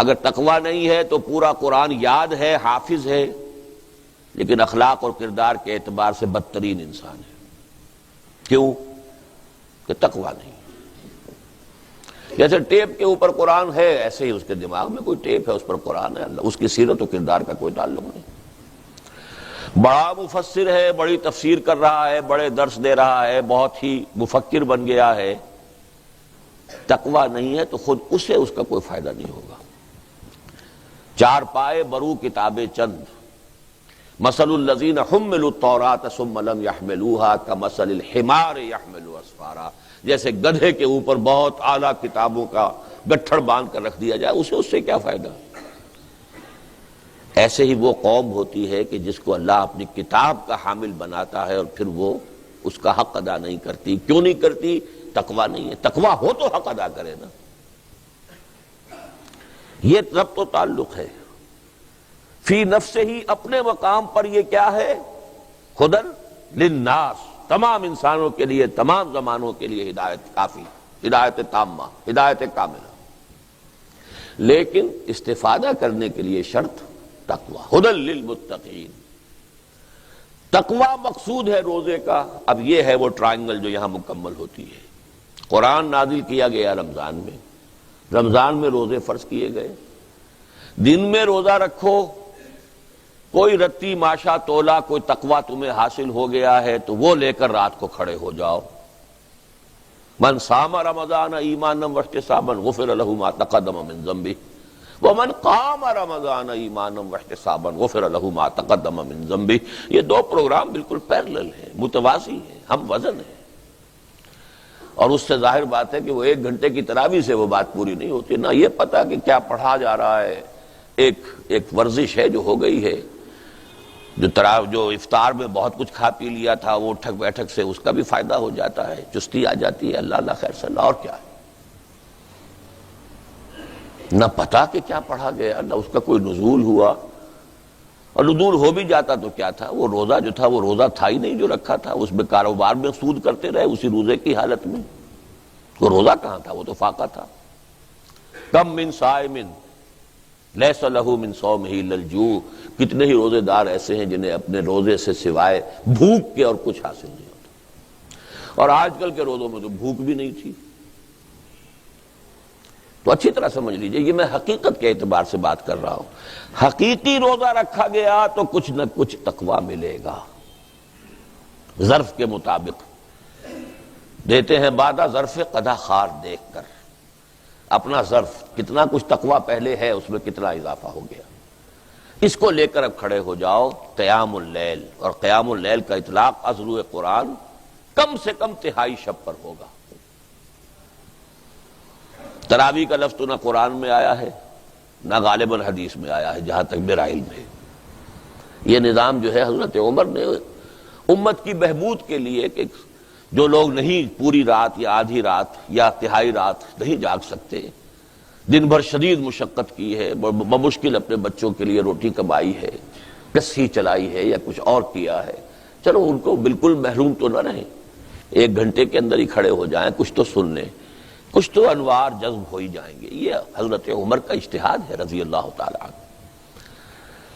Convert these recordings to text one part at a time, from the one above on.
اگر تقوی نہیں ہے تو پورا قرآن یاد ہے، حافظ ہے، لیکن اخلاق اور کردار کے اعتبار سے بدترین انسان ہے۔ کیوں؟ کہ تقوی نہیں۔ جیسے ٹیپ کے اوپر قرآن ہے، ایسے ہی اس کے دماغ میں کوئی ٹیپ ہے، اس پر قرآن ہے، اللہ اس کی سیرت و کردار کا کوئی تعلق نہیں۔ بڑا مفسر ہے، بڑی تفسیر کر رہا ہے، بڑے درس دے رہا ہے، بہت ہی مفکر بن گیا ہے، تقوی نہیں ہے تو خود اسے اس کا کوئی فائدہ نہیں ہوگا۔ چار پائے برو کتابیں چند، مثل الذین حملوا التوراۃ ثم لم يحملوها كمثل الحمار يحمل اسفارا، جیسے گدھے کے اوپر بہت اعلیٰ کتابوں کا گٹھڑ باندھ کر رکھ دیا جائے، اسے اس سے کیا فائدہ؟ ایسے ہی وہ قوم ہوتی ہے کہ جس کو اللہ اپنی کتاب کا حامل بناتا ہے اور پھر وہ اس کا حق ادا نہیں کرتی۔ کیوں نہیں کرتی؟ تقوی نہیں ہے۔ تقوی ہو تو حق ادا کرے نا۔ یہ ربط و تعلق ہے۔ فی نفس ہی، اپنے مقام پر یہ کیا ہے؟ ہدی للناس، تمام انسانوں کے لیے، تمام زمانوں کے لیے ہدایت کافی، ہدایت تامہ، ہدایت کاملہ۔ لیکن استفادہ کرنے کے لیے شرط تقوی، ہدی للمتقین۔ تقوی مقصود ہے روزے کا۔ اب یہ ہے وہ ٹرائنگل جو یہاں مکمل ہوتی ہے۔ قرآن نازل کیا گیا رمضان میں، رمضان میں روزے فرض کیے گئے۔ دن میں روزہ رکھو، کوئی رتی ماشا تولا کوئی تقوی تمہیں حاصل ہو گیا ہے تو وہ لے کر رات کو کھڑے ہو جاؤ۔ من صام رمضان ایمانا واحتسابا غفر له ما تقدم من ذنبه ومن قام رمضان ایمانا واحتسابا غفر له ما تقدم من ذنبه۔ یہ دو پروگرام بالکل پیرلل ہیں، متوازی ہیں، ہم وزن ہیں۔ اور اس سے ظاہر بات ہے کہ وہ 1 گھنٹے کی تراویح سے وہ بات پوری نہیں ہوتی، نہ یہ پتہ کہ کیا پڑھا جا رہا ہے۔ ایک ورزش ہے جو ہو گئی ہے، جو افطار میں بہت کچھ کھا پی لیا تھا، وہ اٹھک بیٹھک سے اس کا بھی فائدہ ہو جاتا ہے، چستی آ جاتی ہے، اللہ اللہ خیر صلی اللہ، اور کیا ہے؟ نہ پتہ کہ کیا پڑھا گیا، نہ اس کا کوئی نزول ہوا، اور نزول ہو بھی جاتا تو کیا تھا؟ وہ روزہ جو تھا وہ روزہ تھا ہی نہیں جو رکھا تھا، اس میں کاروبار میں سود کرتے رہے اسی روزے کی حالت میں۔ وہ روزہ کہاں تھا؟ وہ تو فاقہ تھا۔ کم من صائم لیس لہ من صومہ الا الجوع، کتنے ہی روزے دار ایسے ہیں جنہیں اپنے روزے سے سوائے بھوک کے اور کچھ حاصل نہیں ہوتا، اور آج کل کے روزوں میں تو بھوک بھی نہیں تھی۔ تو اچھی طرح سمجھ لیجئے، یہ میں حقیقت کے اعتبار سے بات کر رہا ہوں۔ حقیقی روزہ رکھا گیا تو کچھ نہ کچھ تقویٰ ملے گا، ظرف کے مطابق دیتے ہیں بعد ظرف قدح خار دیکھ کر، اپنا ظرف کتنا کچھ تقویٰ پہلے ہے اس میں کتنا اضافہ ہو گیا، اس کو لے کر اب کھڑے ہو جاؤ۔ قیام اللیل، اور قیام اللیل کا اطلاق از روئے قرآن کم سے کم 1/3 شب پر ہوگا۔ تراویح کا لفظ تو نہ قرآن میں آیا ہے نہ غالباً حدیث میں آیا ہے، جہاں تک میرا علم ہے۔ یہ نظام جو ہے حضرت عمر نے امت کی بہبود کے لیے، کہ جو لوگ نہیں پوری رات یا آدھی رات یا 1/3 رات نہیں جاگ سکتے، دن بھر شدید مشقت کی ہے، بمشکل اپنے بچوں کے لیے روٹی کمائی ہے، کسی چلائی ہے یا کچھ اور کیا ہے، چلو ان کو بالکل محروم تو نہ رہیں، 1 گھنٹے کے اندر ہی کھڑے ہو جائیں، کچھ تو سن لیں، کچھ تو انوار جذب ہو ہی جائیں گے۔ یہ حضرت عمر کا اجتہاد ہے رضی اللہ تعالی عنہ۔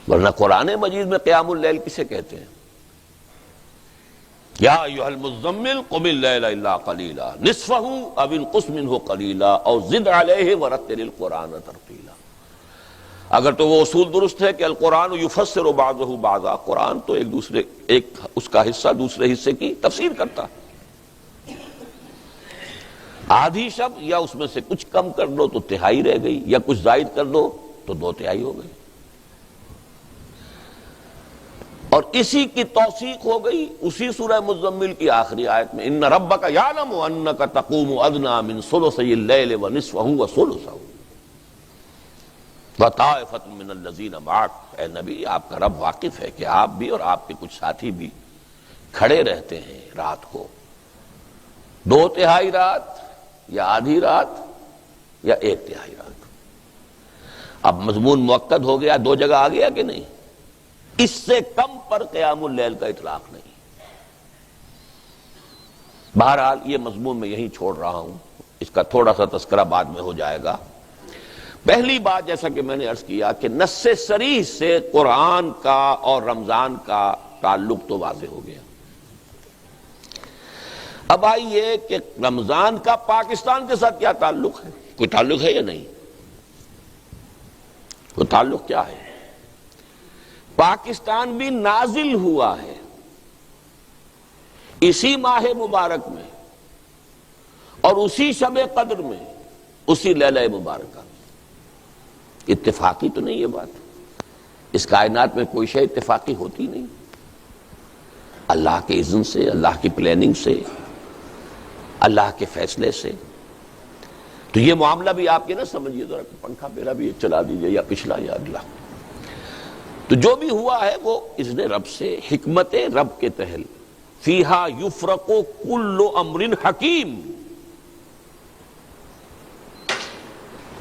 ورنہ قرآن مجید میں قیام اللیل کسے کہتے ہیں؟ یا ایھا المزمل قم اللیل الا قلیلا نصفہ او انقص منہ قلیلا او زد علیہ ورتل القرآن ترتیلا۔ اگر تو وہ اصول درست ہے کہ القرآن یفسر بعضہ بعضا، قرآن تو ایک اس کا حصہ دوسرے حصے کی تفسیر کرتا، آدھی شب یا اس میں سے کچھ کم کر دو تو 1/3 رہ گئی، یا کچھ زائد کر دو تو 2/3 ہو گئی، اور اسی کی توثیق ہو گئی اسی سورہ مزمل کی آخری آیت میں، ان ربک یعلم انک تقوم ادنی من ثلثی اللیل ونصفہ وثلثہ وطائفۃ من الذین معک۔ اے نبی، آپ کا رب واقف ہے کہ آپ بھی اور آپ کے کچھ ساتھی بھی کھڑے رہتے ہیں رات کو، 2/3 رات یا آدھی رات یا 1/3 رات۔ اب مضمون مؤکد ہو گیا، 2 جگہ آ گیا کہ نہیں؟ اس سے کم پر قیام اللیل کا اطلاق نہیں۔ بہرحال یہ مضمون میں یہیں چھوڑ رہا ہوں، اس کا تھوڑا سا تذکرہ بعد میں ہو جائے گا۔ پہلی بات جیسا کہ میں نے عرض کیا کہ نص صریح سے قرآن کا اور رمضان کا تعلق تو واضح ہو گیا. اب آئیے کہ رمضان کا پاکستان کے ساتھ کیا تعلق ہے؟ کوئی تعلق ہے یا نہیں؟ وہ تعلق کیا ہے؟ پاکستان بھی نازل ہوا ہے اسی ماہ مبارک میں اور اسی شب قدر میں، اسی لیلہ مبارکہ. اتفاقی تو نہیں یہ بات، اس کائنات میں کوئی شے اتفاقی ہوتی نہیں. اللہ کے اذن سے، اللہ کی پلاننگ سے، اللہ کے فیصلے سے. تو یہ معاملہ بھی آپ کے نہ سمجھیے، ذرا پنکھا میرا بھی چلا دیجئے، یا پچھلا یا اگلا. تو جو بھی ہوا ہے وہ اذن رب سے، حکمت رب کے تحت. فیہا یفرق کل امر حکیم،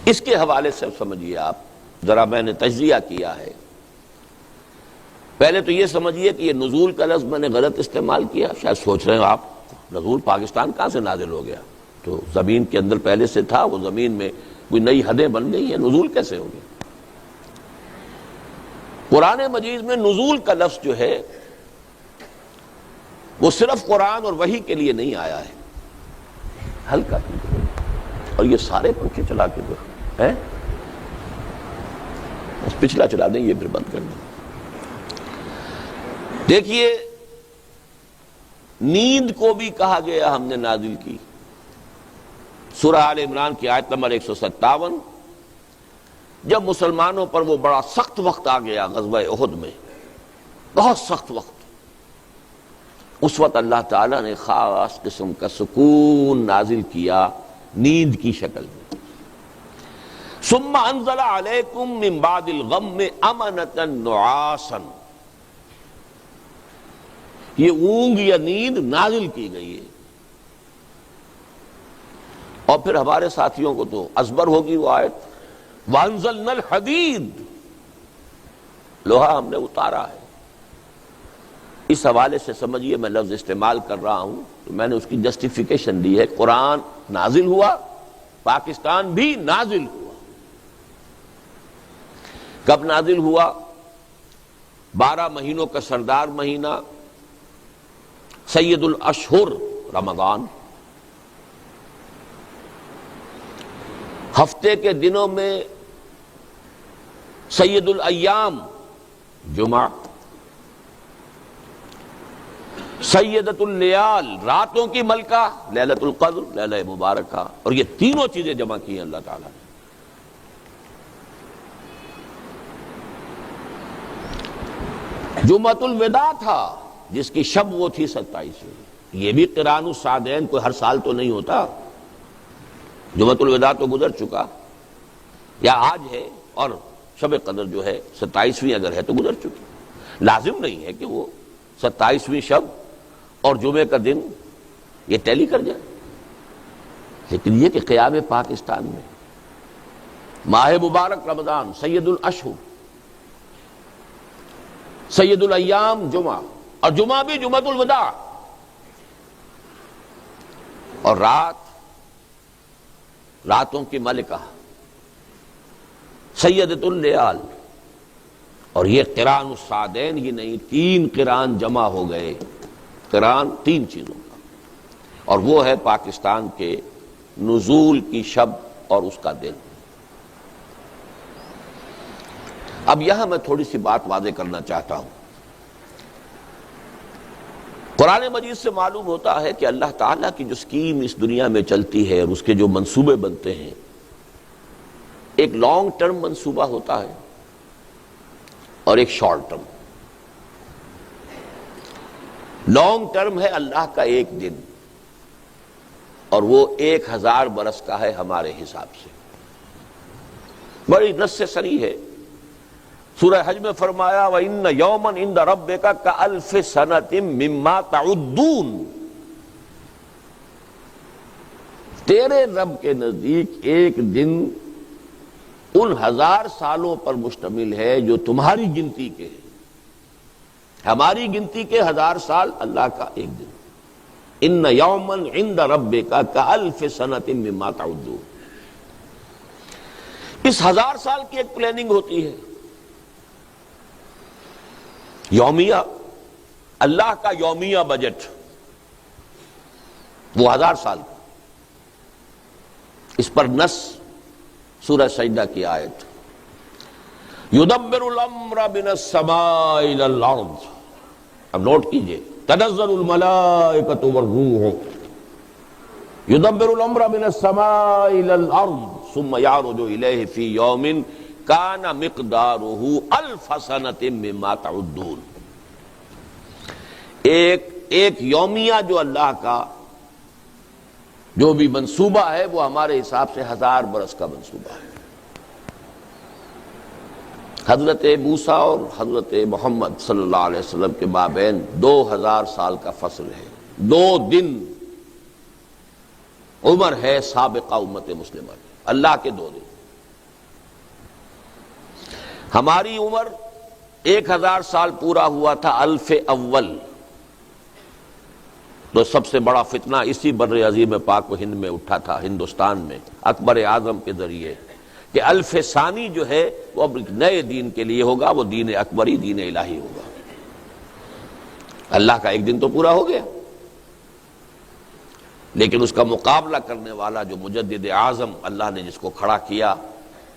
اس کے حوالے سے سمجھیے آپ. ذرا میں نے تجزیہ کیا ہے. پہلے تو یہ سمجھیے کہ یہ نزول کا لفظ میں نے غلط استعمال کیا. شاید سوچ رہے ہیں آپ نزول پاکستان کہاں سے نازل ہو گیا؟ تو زمین کے اندر پہلے سے تھا، وہ زمین میں کوئی نئی حدیں بن گئی ہیں، نزول کیسے ہو گیا؟ قرآن مجید میں نزول کا لفظ جو ہے وہ صرف قرآن اور وحی کے لیے نہیں آیا ہے. ہلکا اور یہ سارے پنکھے چلا کے دو ہیں، بس پچھلا چلا دیں، یہ پھر بند کر دیں. دیکھیے نیند کو بھی کہا گیا ہم نے نازل کی. سورہ آل عمران کی آیت نمبر 157، جب مسلمانوں پر وہ بڑا سخت وقت آ گیا غزوہ احد میں، بہت سخت وقت، اس وقت اللہ تعالیٰ نے خاص قسم کا سکون نازل کیا نیند کی شکل میں. ثم انزل علیکم من بعد الغم امنۃ نعاسا، یہ اونگ یا نیند نازل کی گئی ہے. اور پھر ہمارے ساتھیوں کو تو ازبر ہوگی وہ آیت، وانزلنا الحدید، لوہا ہم نے اتارا ہے. اس حوالے سے سمجھیے میں لفظ استعمال کر رہا ہوں تو میں نے اس کی جسٹیفیکیشن دی ہے. قرآن نازل ہوا، پاکستان بھی نازل ہوا. کب نازل ہوا؟ 12 مہینوں کا سردار مہینہ، سید الاشہر رمضان. ہفتے کے دنوں میں سید الایام جمعہ، سیدۃ اللیال راتوں کی ملکہ لیلۃ القدر لیلہ مبارکہ. اور یہ تینوں چیزیں جمع کی ہیں اللہ تعالیٰ نے. جمعۃ الوداع تھا جس کی شب وہ تھی 27ویں. یہ بھی قران السعدین کوئی ہر سال تو نہیں ہوتا. جمعۃ الوداع تو گزر چکا، یا آج ہے، اور شب قدر جو ہے 27ویں اگر ہے تو گزر چکی. لازم نہیں ہے کہ وہ 27ویں شب اور جمعے کا دن یہ ٹیلی کر جائے. لیکن یہ کہ قیام پاکستان میں ماہ مبارک رمضان، سید الاشہر، سید الایام جمعہ، اور جمعہ بھی جمعۃ الوداع، اور راتوں کی ملکہ سیدۃ اللیال. اور یہ قران السعدین ہی نہیں، 3 قران جمع ہو گئے. قران 3 چیزوں کا، اور وہ ہے پاکستان کے نزول کی شب اور اس کا دن. اب یہاں میں تھوڑی سی بات واضح کرنا چاہتا ہوں. قرآن مجید سے معلوم ہوتا ہے کہ اللہ تعالیٰ کی جو سکیم اس دنیا میں چلتی ہے اور اس کے جو منصوبے بنتے ہیں، ایک لانگ ٹرم منصوبہ ہوتا ہے اور ایک شارٹ ٹرم. لانگ ٹرم ہے اللہ کا ایک دن، اور وہ 1000 برس کا ہے ہمارے حساب سے. بڑی نص صریح ہے. سورہ حج میں فرمایا وَإِنَّ يَوْمًا عِندَ رَبِّكَ كَأَلْفِ سَنَةٍ مِّمَّا تَعُدُّونَ، تیرے رب کے نزدیک ایک دن ان 1000 سالوں پر مشتمل ہے جو تمہاری گنتی کے ہیں. ہماری گنتی کے 1000 سال، اللہ کا ایک دن. ان یوما عند ربک کالف سنۃ مما تعدون. اس 1000 سال کی ایک پلاننگ ہوتی ہے یومیہ، اللہ کا یومیہ بجٹ وہ 1000 سال کا، اس پر نص سورہ سجدہ کی آیت یدبر الامر من السماء الى الارض، اب نوٹ کیجئے، تنزل الملائکۃ والروح یدبر الامر من السماء الى الارض ثم يعرج الیہ فی یوم کان مقدارہ الف سنۃ مما تعدون۔ ایک یومیہ جو اللہ کا جو بھی منصوبہ ہے وہ ہمارے حساب سے 1000 برس کا منصوبہ ہے۔ حضرت موسیٰ اور حضرت محمد صلی اللہ علیہ وسلم کے مابین 2000 سال کا فصل ہے، 2 دن عمر ہے سابقہ امت مسلمہ کی، اللہ کے 2 دن۔ ہماری عمر 1000 سال پورا ہوا تھا الف اول، تو سب سے بڑا فتنہ اسی بر عظیم پاک و ہند میں اٹھا تھا، ہندوستان میں اکبر اعظم کے ذریعے، کہ الف ثانی جو ہے وہ اب نئے دین کے لیے ہوگا، وہ دین اکبری، دین الہی ہوگا۔ اللہ کا 1 دن تو پورا ہو گیا، لیکن اس کا مقابلہ کرنے والا جو مجدد اعظم اللہ نے جس کو کھڑا کیا،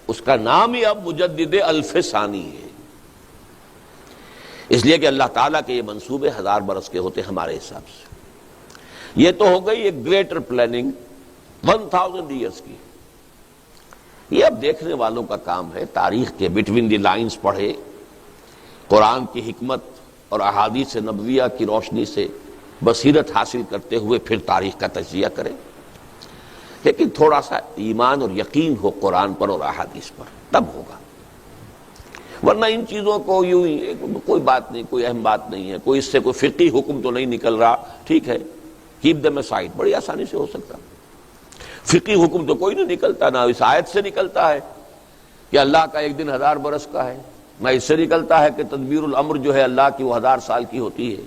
اس کا نام ہی اب مجدد الف ثانی ہے، اس لیے کہ اللہ تعالیٰ کے یہ منصوبے 1000 برس کے ہوتے ہمارے حساب سے۔ یہ تو ہو گئی ایک گریٹر پلاننگ 1000 ایئرس کی۔ یہ اب دیکھنے والوں کا کام ہے، تاریخ کے بٹوین دی لائنز پڑھے، قرآن کی حکمت اور احادیث نبویہ کی روشنی سے بصیرت حاصل کرتے ہوئے پھر تاریخ کا تجزیہ کرے، لیکن تھوڑا سا ایمان اور یقین ہو قرآن پر اور احادیث پر، تب ہوگا۔ ورنہ ان چیزوں کو یوں ہی کوئی بات نہیں، کوئی اہم بات نہیں ہے، کوئی اس سے کوئی فقہی حکم تو نہیں نکل رہا، ٹھیک ہے، کیپ دیم اسائڈ، بڑی آسانی سے ہو سکتا۔ فقہی حکم تو کوئی نہیں نکلتا، نہ اس آیت سے نکلتا ہے کہ اللہ کا 1 دن 1000 برس کا ہے، نہ اس سے نکلتا ہے کہ تدبیر الامر جو ہے اللہ کی وہ 1000 سال کی ہوتی ہے،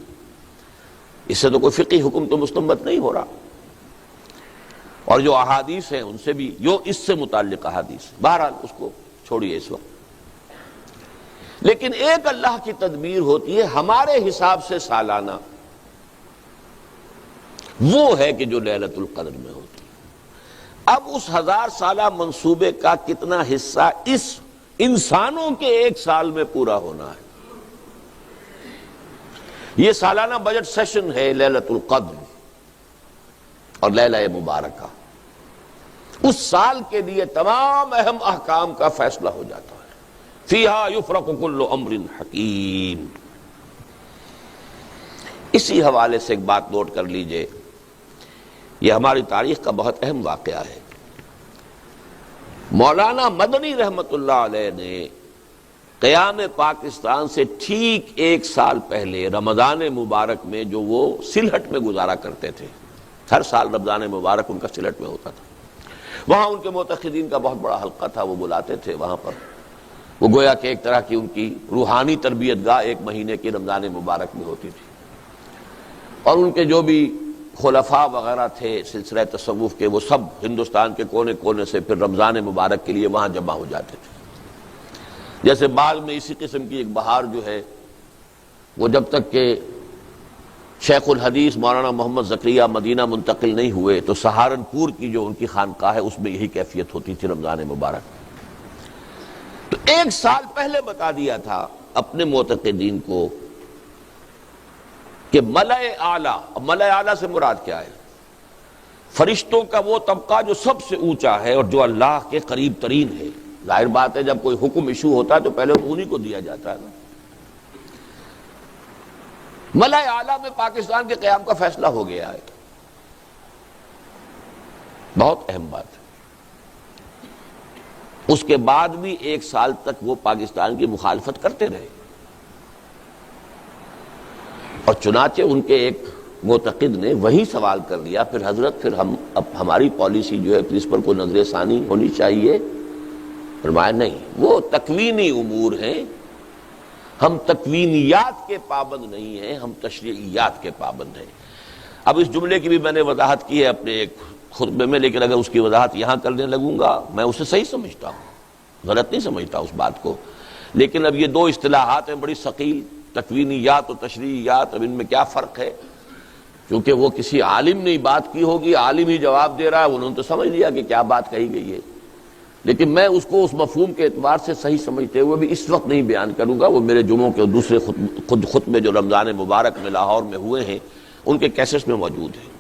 اس سے تو کوئی فقہی حکم تو مستنبط نہیں ہو رہا۔ اور جو احادیث ہیں ان سے بھی، جو اس سے متعلق احادیث، بہرحال اس کو چھوڑیے اس وقت۔ لیکن ایک اللہ کی تدبیر ہوتی ہے ہمارے حساب سے سالانہ، وہ ہے کہ جو لیلۃ القدر میں ہوتی ہے۔ اب اس 1000 سالہ منصوبے کا کتنا حصہ اس انسانوں کے 1 سال میں پورا ہونا ہے؟ یہ سالانہ بجٹ سیشن ہے لیلۃ القدر اور لیلہ مبارکہ، اس سال کے لیے تمام اہم احکام کا فیصلہ ہو جاتا ہے۔ فیہا یفرق کل امر حکیم۔ اسی حوالے سے ایک بات نوٹ کر لیجئے، یہ ہماری تاریخ کا بہت اہم واقعہ ہے۔ مولانا مدنی رحمت اللہ علیہ نے قیام پاکستان سے ٹھیک 1 سال پہلے رمضان مبارک میں جو وہ سلہٹ میں گزارا کرتے تھے، ہر سال رمضان مبارک ان کا سلہٹ میں ہوتا تھا، وہاں ان کے معتقدین کا بہت بڑا حلقہ تھا، وہ بلاتے تھے وہاں پر، وہ گویا کہ ایک طرح کی ان کی روحانی تربیت گاہ 1 مہینے کی رمضان مبارک میں ہوتی تھی، اور ان کے جو بھی خلفاء وغیرہ تھے سلسلہ تصوف کے، وہ سب ہندوستان کے کونے کونے سے پھر رمضان مبارک کے لیے وہاں جمع ہو جاتے تھے۔ جیسے بعد میں اسی قسم کی ایک بہار جو ہے وہ جب تک کہ شیخ الحدیث مولانا محمد زکریا مدینہ منتقل نہیں ہوئے تو سہارنپور کی جو ان کی خانقاہ ہے اس میں یہی کیفیت ہوتی تھی رمضان مبارک۔ تو 1 سال پہلے بتا دیا تھا اپنے معتقدین کو کہ ملأ اعلیٰ، ملأ اعلیٰ سے مراد کیا ہے؟ فرشتوں کا وہ طبقہ جو سب سے اونچا ہے اور جو اللہ کے قریب ترین ہے۔ ظاہر بات ہے جب کوئی حکم ایشو ہوتا ہے تو پہلے تو انہی کو دیا جاتا ہے نا۔ ملأ اعلیٰ میں پاکستان کے قیام کا فیصلہ ہو گیا ہے، بہت اہم بات ہے۔ اس کے بعد بھی 1 سال تک وہ پاکستان کی مخالفت کرتے رہے، اور چنانچہ ان کے ایک معتقد نے وہی سوال کر لیا، پھر حضرت پھر اب ہماری پالیسی جو ہے پھر اس پر کوئی نظر ثانی ہونی چاہیے۔ فرمایا نہیں، وہ تکوینی امور ہیں، ہم تکوینیات کے پابند نہیں ہیں، ہم تشریعیات کے پابند ہیں۔ اب اس جملے کی بھی میں نے وضاحت کی ہے اپنے ایک خطبے میں، لیکن اگر اس کی وضاحت یہاں کرنے لگوں گا میں اسے صحیح سمجھتا ہوں۔ غلط نہیں سمجھتا اس بات کو، لیکن اب یہ دو اصطلاحات ہیں بڑی ثقیل، تکوینیات و تشریعیات، اب ان میں کیا فرق ہے؟ کیونکہ وہ کسی عالم نے بات کی ہوگی، عالم ہی جواب دے رہا ہے، انہوں نے تو سمجھ لیا کہ کیا بات کہی گئی ہے، لیکن میں اس کو اس مفہوم کے اعتبار سے صحیح سمجھتے ہوئے بھی اس وقت نہیں بیان کروں گا، وہ میرے جمعوں کے دوسرے خطبے جو رمضان مبارک میں لاہور میں ہوئے ہیں ان کے کیسٹس میں موجود ہیں۔